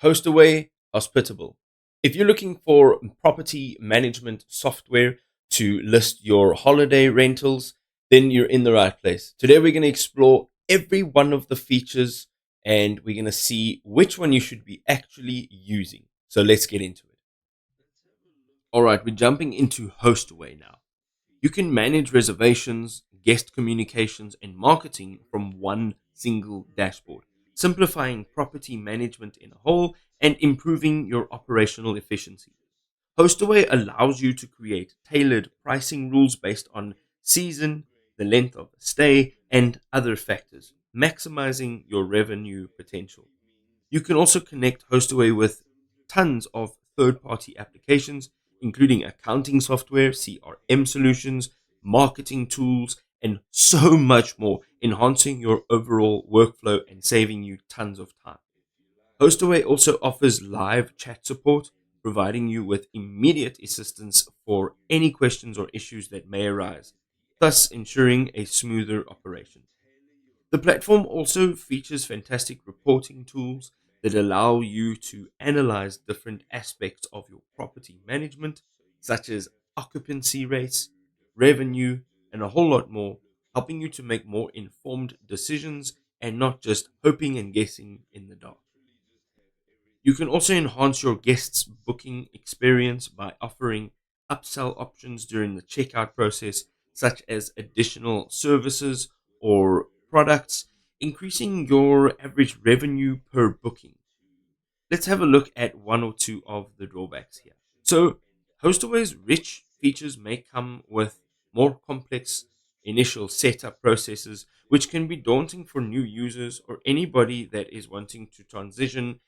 HostAway Hospitable. If you're looking for property management software to list your holiday rentals, then you're in the right place. Today, we're going to explore every one of the features and we're going to see which one you should be actually using. So let's get into it. All right, we're jumping into HostAway now. You can manage reservations, guest communications, and marketing from one single dashboard, simplifying property management in a whole and improving your operational efficiency. HostAway allows you to create tailored pricing rules based on season, the length of the stay, and other factors, maximizing your revenue potential. You can also connect HostAway with tons of third-party applications, including accounting software, CRM solutions, marketing tools, and so much more, enhancing your overall workflow and saving you tons of time. HostAway also offers live chat support, providing you with immediate assistance for any questions or issues that may arise, thus ensuring a smoother operation. The platform also features fantastic reporting tools that allow you to analyze different aspects of your property management, such as occupancy rates, revenue, and a whole lot more, helping you to make more informed decisions and not just hoping and guessing in the dark. You can also enhance your guests' booking experience by offering upsell options during the checkout process, such as additional services or products, increasing your average revenue per booking. Let's have a look at one or two of the drawbacks here. So, HostAway's rich features may come with more complex initial setup processes, which can be daunting for new users or anybody that is wanting to transition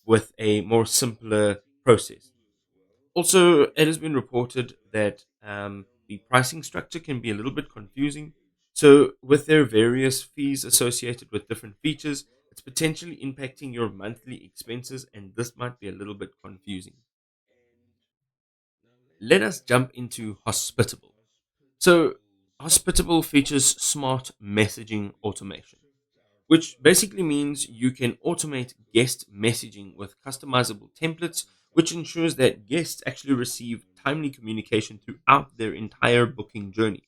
with a more simpler process. Also, it has been reported that the pricing structure can be a little bit confusing. So, with their various fees associated with different features, it's potentially impacting your monthly expenses, and this might be a little bit confusing. Let us jump into Hospitable. So, Hospitable features smart messaging automation, which basically means you can automate guest messaging with customizable templates, which ensures that guests actually receive timely communication throughout their entire booking journey.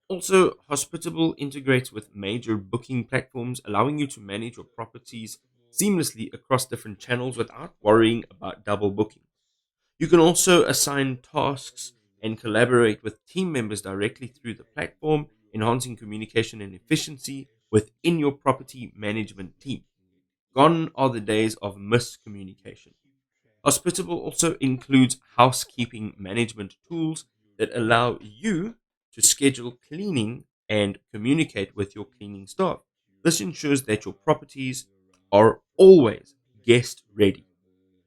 Also, Hospitable integrates with major booking platforms, allowing you to manage your properties seamlessly across different channels without worrying about double booking. You can also assign tasks and collaborate with team members directly through the platform, enhancing communication and efficiency within your property management team. Gone are the days of miscommunication. Hospitable also includes housekeeping management tools that allow you to schedule cleaning and communicate with your cleaning staff. This ensures that your properties are always guest ready.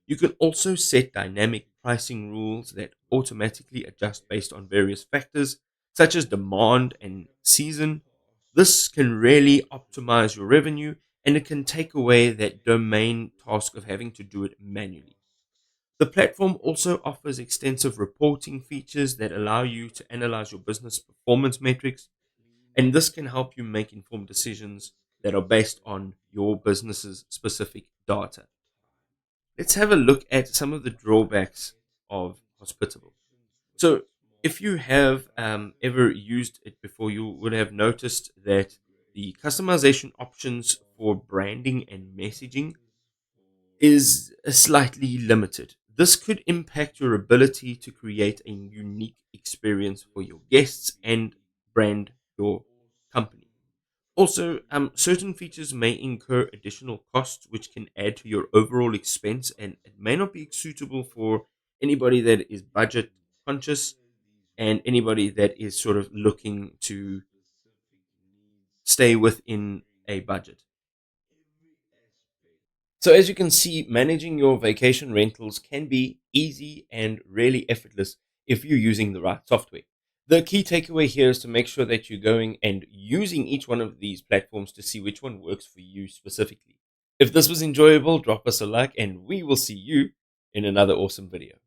You can also set dynamic pricing rules that automatically adjust based on various factors, such as demand and season. This can really optimize your revenue and it can take away that domain task of having to do it manually. The platform also offers extensive reporting features that allow you to analyze your business performance metrics, and this can help you make informed decisions that are based on your business's specific data. Let's have a look at some of the drawbacks of Hospitable. So, if you have ever used it before, you would have noticed that the customization options for branding and messaging is slightly limited. This could impact your ability to create a unique experience for your guests and brand your company. Also, certain features may incur additional costs, which can add to your overall expense, and it may not be suitable for anybody that is budget conscious and anybody that is sort of looking to stay within a budget. So, as you can see, managing your vacation rentals can be easy and really effortless if you're using the right software. The key takeaway here is to make sure that you're going and using each one of these platforms to see which one works for you specifically. If this was enjoyable, drop us a like, and we will see you in another awesome video.